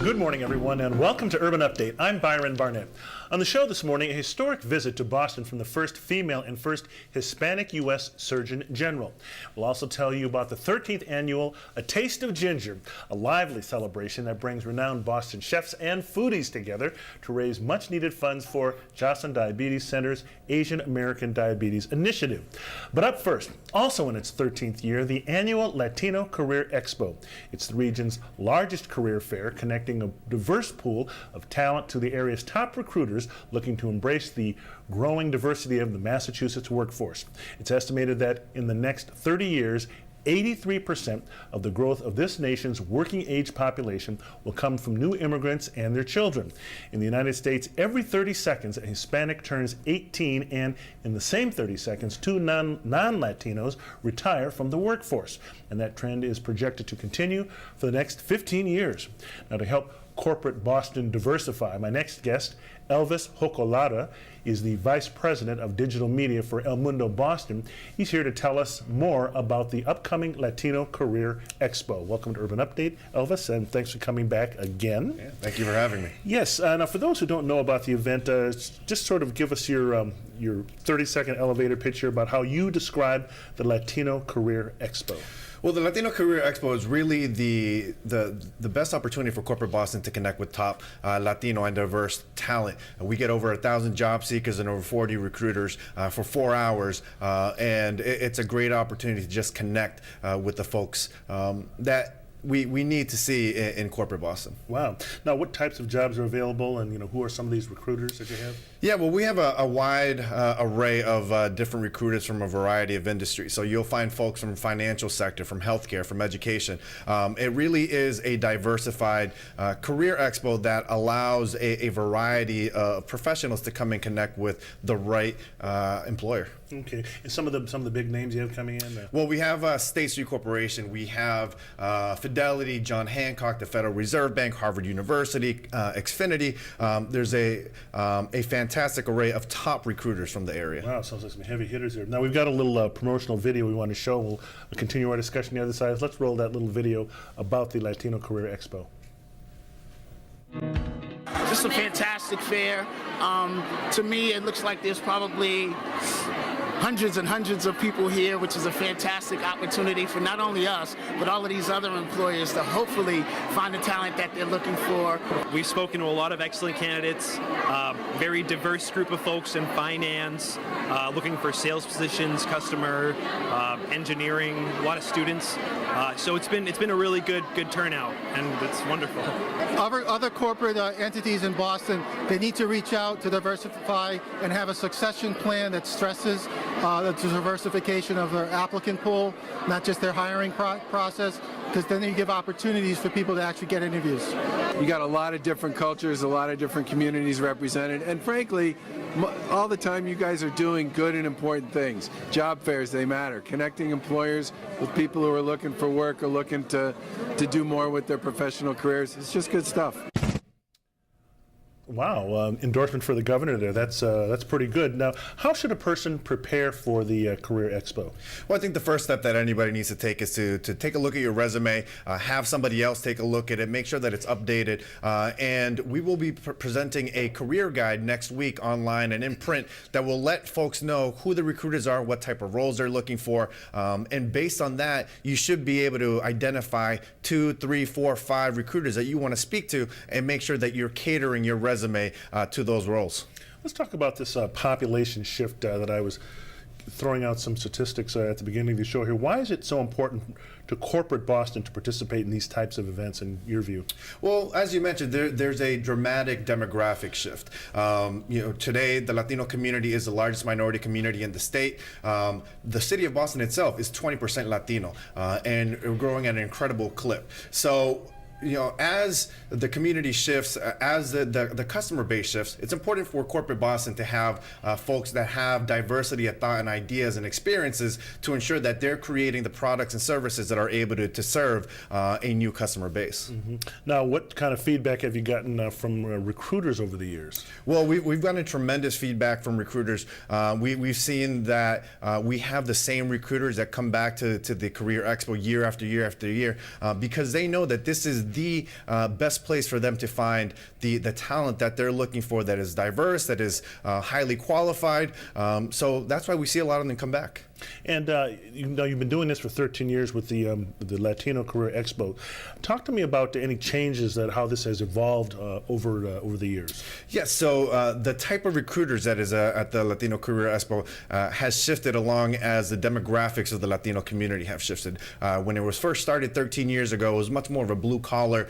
Good morning, everyone, and welcome to Urban Update. I'm Byron Barnett. On the show this morning, a historic visit to Boston from the first female and first Hispanic U.S. Surgeon General. We'll also tell you about the 13th annual A Taste of Ginger, a lively celebration that brings renowned Boston chefs and foodies together to raise much-needed funds for Joslin Diabetes Center's Asian American Diabetes Initiative. But up first, also in its 13th year, the annual Latino Career Expo. It's the region's largest career fair, connecting a diverse pool of talent to the area's top recruiters looking to embrace the growing diversity of the Massachusetts workforce. It's estimated that in the next 30 years, 83% of the growth of this nation's working age population will come from new immigrants and their children. In the United States, every 30 seconds a Hispanic turns 18, and in the same 30 seconds, two non-Latinos retire from the workforce. And that trend is projected to continue for the next 15 years. Now, to help corporate Boston diversify, my next guest, Elvis Jocol, is the Vice President of Digital Media for Mundo Boston. He's here to tell us more about the upcoming Latino Career Expo. Welcome to Urban Update, Elvis, and thanks for coming back again. Yeah, thank you for having me. Yes, now for those who don't know about the event, just sort of give us your 30-second elevator pitch here about how you describe the Latino Career Expo. Well, the Latino Career Expo is really the best opportunity for corporate Boston to connect with top Latino and diverse talent. We get over 1,000 job seekers and over 40 recruiters for 4 hours, and it's a great opportunity to just connect with the folks that we need to see in corporate Boston. Wow. Now, what types of jobs are available, and who are some of these recruiters that you have? Yeah, well, we have a wide array of different recruiters from a variety of industries. So you'll find folks from financial sector, from healthcare, from education. It really is a diversified career expo that allows a variety of professionals to come and connect with the right employer. Okay, and some of the big names you have coming in? Well, we have State Street Corporation, we have Fidelity, John Hancock, the Federal Reserve Bank, Harvard University, Xfinity. There's a fantastic array of top recruiters from the area. Wow, sounds like some heavy hitters there. Now, we've got a little promotional video we want to show. We'll continue our discussion on the other side. Let's roll that little video about the Latino Career Expo. This is a fantastic fair. To me, it looks like there's probably hundreds and hundreds of people here, which is a fantastic opportunity for not only us, but all of these other employers to hopefully find the talent that they're looking for. We've spoken to a lot of excellent candidates, very diverse group of folks in finance, looking for sales positions, customer, engineering, a lot of students. So it's been a really good turnout, and it's wonderful. Other corporate entities in Boston, they need to reach out to diversify and have a succession plan that stresses the diversification of their applicant pool, not just their hiring process, because then you give opportunities for people to actually get interviews. You got a lot of different cultures, a lot of different communities represented, and frankly, all the time you guys are doing good and important things. Job fairs, they matter. Connecting employers with people who are looking for work or looking to do more with their professional careers. It's just good stuff. Wow, endorsement for the governor there. That's pretty good. Now, how should a person prepare for the Career Expo? Well, I think the first step that anybody needs to take is to take a look at your resume, have somebody else take a look at it, make sure that it's updated, and we will be presenting a career guide next week online and in print that will let folks know who the recruiters are, what type of roles they're looking for, and based on that, you should be able to identify 2, 3, 4, 5 recruiters that you want to speak to and make sure that you're catering your resume to those roles. Let's talk about this population shift that I was throwing out some statistics at the beginning of the show here. Why is it so important to corporate Boston to participate in these types of events, in your view? Well, as you mentioned, there's a dramatic demographic shift. Today the Latino community is the largest minority community in the state. The city of Boston itself is 20% Latino, and we're growing at an incredible clip. So as the community shifts, as the customer base shifts, it's important for corporate Boston to have folks that have diversity of thought and ideas and experiences to ensure that they're creating the products and services that are able to serve a new customer base. Mm-hmm. Now, what kind of feedback have you gotten from recruiters over the years? Well, we've gotten tremendous feedback from recruiters. We've seen that we have the same recruiters that come back to the Career Expo year after year after year because they know that this is the best place for them to find the talent that they're looking for, that is diverse, that is highly qualified. So that's why we see a lot of them come back. And you know, you've been doing this for 13 years with the Latino Career Expo. Talk to me about any changes that how this has evolved over the years. Yes, so the type of recruiters that is at the Latino Career Expo has shifted along as the demographics of the Latino community have shifted. When it was first started 13 years ago, it was much more of a blue-collar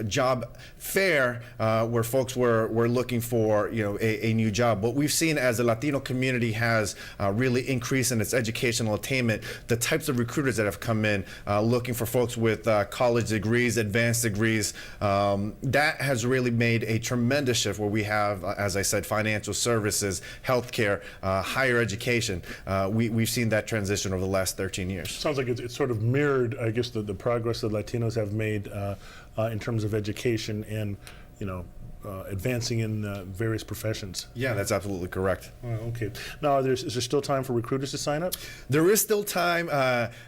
job fair where folks were looking for, you know, a new job. What we've seen as the Latino community has really increased in its educational attainment, the types of recruiters that have come in looking for folks with college degrees, advanced degrees, that has really made a tremendous shift where we have, as I said, financial services, healthcare, higher education. We've seen that transition over the last 13 years. Sounds like it's sort of mirrored, I guess, the progress that Latinos have made in terms of education and, you know, advancing in various professions. Yeah, that's absolutely correct. Okay. Now, is there still time for recruiters to sign up? There is still time,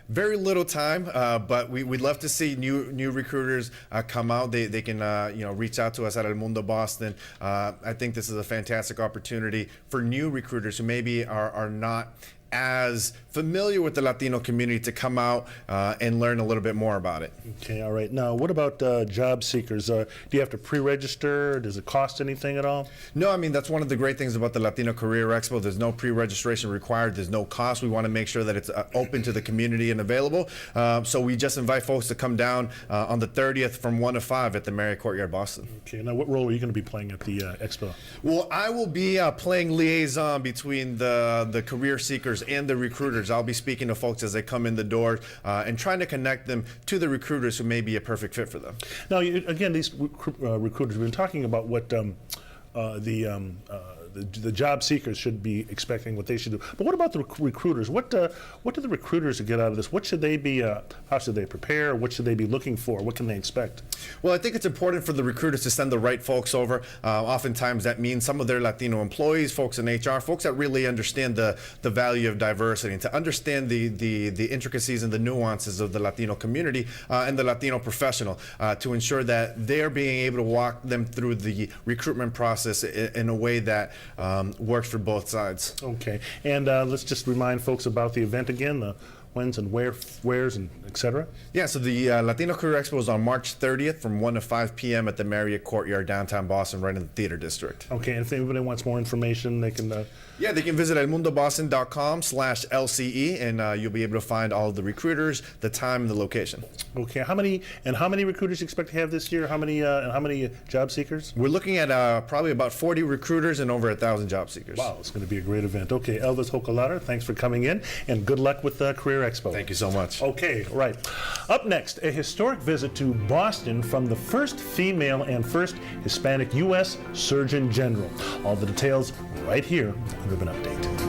very little time, but we'd love to see new recruiters come out. They can you know, reach out to us at El Mundo Boston. I think this is a fantastic opportunity for new recruiters who maybe are not as familiar with the Latino community to come out and learn a little bit more about it. Okay, all right. Now, what about job seekers? Do you have to pre-register? Does it cost anything at all? No, I mean, that's one of the great things about the Latino Career Expo. There's no pre-registration required. There's no cost. We want to make sure that it's open to the community and available. So we just invite folks to come down on the 30th from 1 to 5 at the Marriott Courtyard, Boston. Okay, now what role are you going to be playing at the Expo? Well, I will be playing liaison between the career seekers and the recruiters. I'll be speaking to folks as they come in the door and trying to connect them to the recruiters who may be a perfect fit for them. Now, again, these recruiters, we've been talking about what the job seekers should be expecting, what they should do. But what about the recruiters? What do the recruiters get out of this? What should they be? How should they prepare? What should they be looking for? What can they expect? Well, I think it's important for the recruiters to send the right folks over. Oftentimes that means some of their Latino employees, folks in HR, folks that really understand the value of diversity and to understand the intricacies and the nuances of the Latino community and the Latino professional to ensure that they're being able to walk them through the recruitment process in a way that works for both sides. Okay, and let's just remind folks about the event again, the whens and wheres and et cetera. Yeah, so the Latino Career Expo is on March 30th from 1 to 5 p.m. at the Marriott Courtyard, downtown Boston, right in the theater district. Okay, and if anybody wants more information, they can... Yeah, they can visit elmundoboston.com/LCE, and you'll be able to find all of the recruiters, the time, and the location. Okay, how many recruiters you expect to have this year? How many job seekers? We're looking at probably about 40 recruiters and over 1,000 job seekers. Wow, it's going to be a great event. Okay, Elvis Jocol, thanks for coming in, and good luck with the Career Expo. Thank you so much. Okay, right. Up next, a historic visit to Boston from the first female and first Hispanic U.S. Surgeon General. All the details right here on Urban Update.